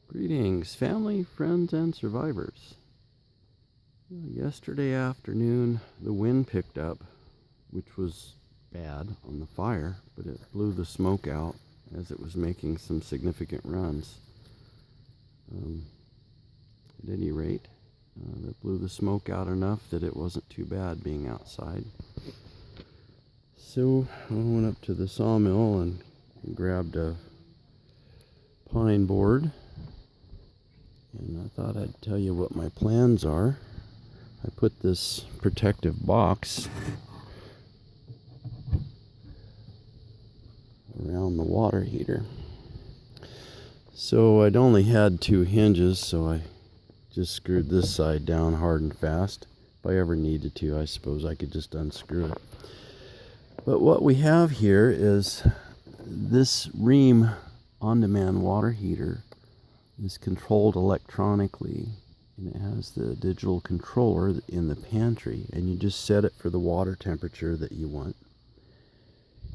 Greetings, family, friends, and survivors. Yesterday afternoon, the wind picked up, which was bad on the fire, but it blew the smoke out as it was making some significant runs. At any rate, that blew the smoke out enough that it wasn't too bad being outside. So I went up to the sawmill and grabbed a pine board. And I thought I'd tell you what my plans are. I put this protective box around the water heater. So I'd only had 2 hinges, so I just screwed this side down hard and fast. If I ever needed to, I suppose I could just unscrew it. But what we have here is this Rheem on-demand water heater is controlled electronically, and it has the digital controller in the pantry, and you just set it for the water temperature that you want.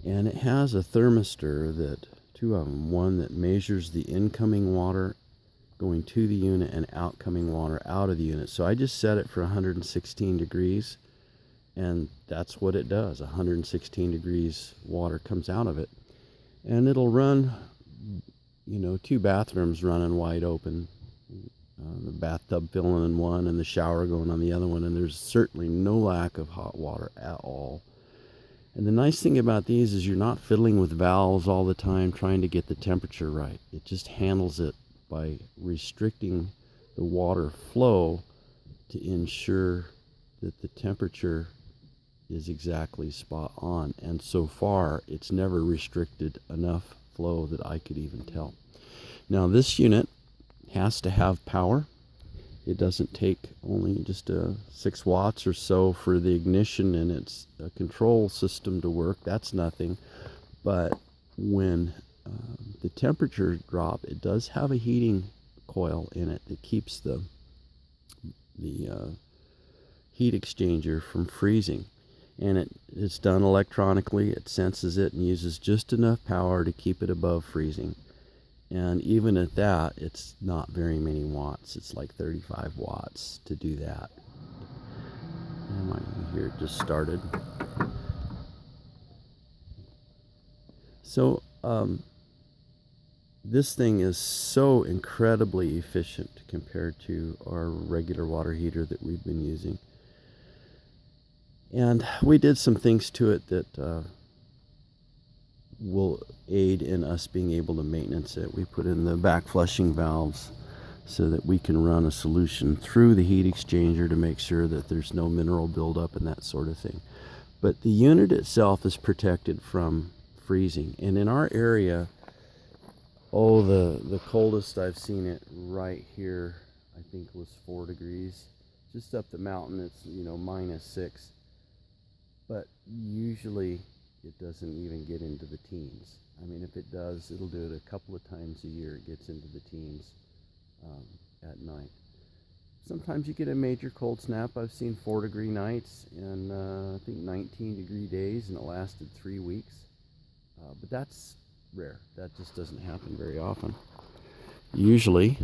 And it has a thermistor, that 2 of them, one that measures the incoming water going to the unit and outcoming water out of the unit. So I just set it for 116 degrees, and that's what it does. 116 degrees water comes out of it, and it'll run 2 bathrooms running wide open, the bathtub filling in one and the shower going on the other one, and there's certainly no lack of hot water at all. And the nice thing about these is you're not fiddling with valves all the time trying to get the temperature right. It just handles it by restricting the water flow to ensure that the temperature is exactly spot on. And so far, it's never restricted enough flow that I could even tell. Now this unit has to have power. It doesn't take only just 6 watts or so for the ignition and its control system to work. That's nothing. But when the temperature drop, it does have a heating coil in it that keeps the heat exchanger from freezing. And it's done electronically. It senses it and uses just enough power to keep it above freezing. And even at that, it's not very many watts. It's like 35 watts to do that. And my here just started. So this thing is so incredibly efficient compared to our regular water heater that we've been using. And we did some things to it that will aid in us being able to maintenance it. We put in the back flushing valves so that we can run a solution through the heat exchanger to make sure that there's no mineral buildup and that sort of thing. But the unit itself is protected from freezing. And in our area, the coldest I've seen it right here, I think was 4 degrees. Just up the mountain, it's -6. But usually it doesn't even get into the teens. I mean, if it does, it'll do it a couple of times a year. It gets into the teens at night. Sometimes you get a major cold snap. I've seen 4-degree nights and I think 19-degree days, and it lasted 3 weeks. But that's rare. That just doesn't happen very often. Usually,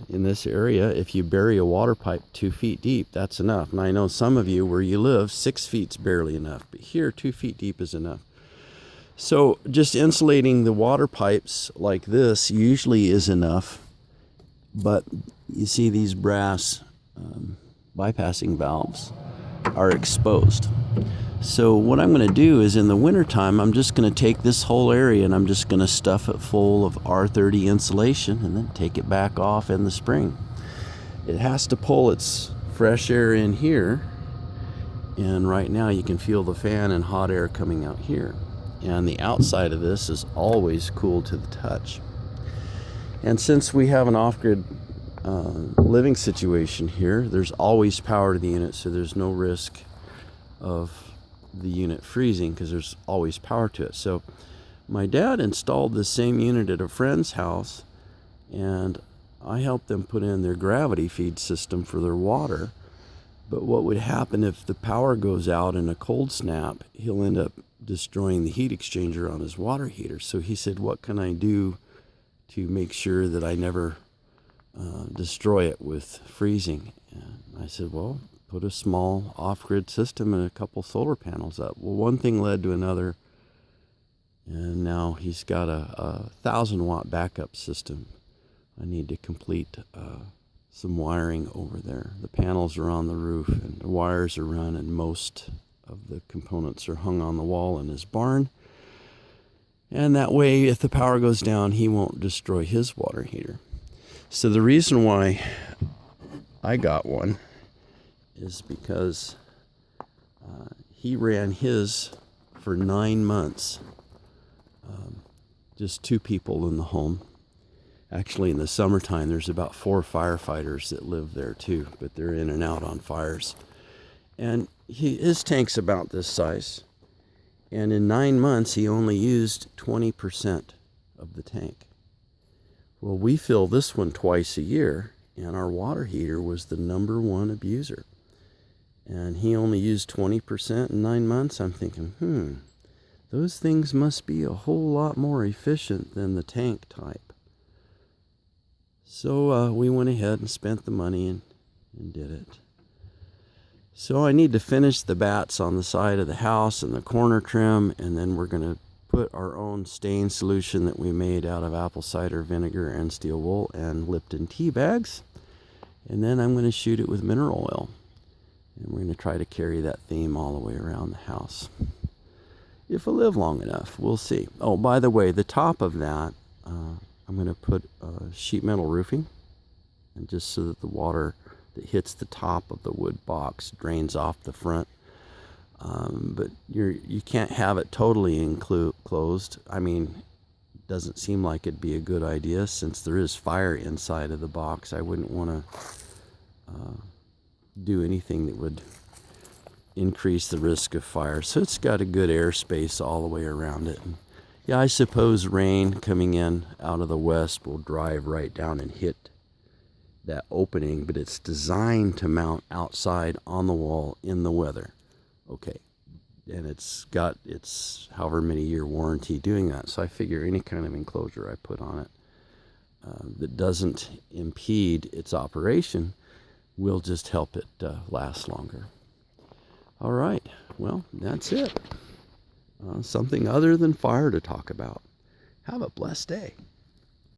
in this area, if you bury a water pipe 2 feet deep, that's enough. And I know some of you, where you live, 6 feet's barely enough, but here 2 feet deep is enough. So just insulating the water pipes like this usually is enough. But you see these brass bypassing valves are exposed. So what I'm going to do is, in the wintertime, I'm just going to take this whole area and I'm just going to stuff it full of R30 insulation and then take it back off in the spring. It has to pull its fresh air in here, and right now you can feel the fan and hot air coming out here. And the outside of this is always cool to the touch. And since we have an off-grid living situation here, there's always power to the unit, so there's no risk of the unit freezing because there's always power to it. So my dad installed the same unit at a friend's house, and I helped them put in their gravity feed system for their water. But what would happen if the power goes out in a cold snap? He'll end up destroying the heat exchanger on his water heater. So he said, what can I do to make sure that I never destroy it with freezing. And I said, well, put a small off-grid system and a couple solar panels up. Well, one thing led to another, and now he's got a 1,000-watt backup system. I need to complete some wiring over there. The panels are on the roof and the wires are run, and most of the components are hung on the wall in his barn. And that way, if the power goes down, he won't destroy his water heater. So the reason why I got one is because he ran his for 9 months. Just 2 people in the home. Actually, in the summertime, there's about 4 firefighters that live there too, but they're in and out on fires. And his tank's about this size. And in 9 months, he only used 20% of the tank. Well, we fill this one twice a year, and our water heater was the #1 abuser. And he only used 20% in 9 months. I'm thinking, those things must be a whole lot more efficient than the tank type. So we went ahead and spent the money and did it. So I need to finish the bats on the side of the house and the corner trim, and then we're going to put our own stain solution that we made out of apple cider vinegar and steel wool and Lipton tea bags. And then I'm going to shoot it with mineral oil. And we're going to try to carry that theme all the way around the house. If I live long enough, we'll see. Oh, by the way, the top of that, I'm going to put sheet metal roofing, and just so that the water that hits the top of the wood box drains off the front. But you can't have it totally enclosed. I mean, it doesn't seem like it'd be a good idea since there is fire inside of the box. I wouldn't want to do anything that would increase the risk of fire. So it's got a good airspace all the way around it. And yeah, I suppose rain coming in out of the west will drive right down and hit that opening, but it's designed to mount outside on the wall in the weather. Okay, and it's got its however many year warranty doing that. So I figure any kind of enclosure I put on it that doesn't impede its operation will just help it last longer. All right, well, that's it. Something other than fire to talk about. Have a blessed day.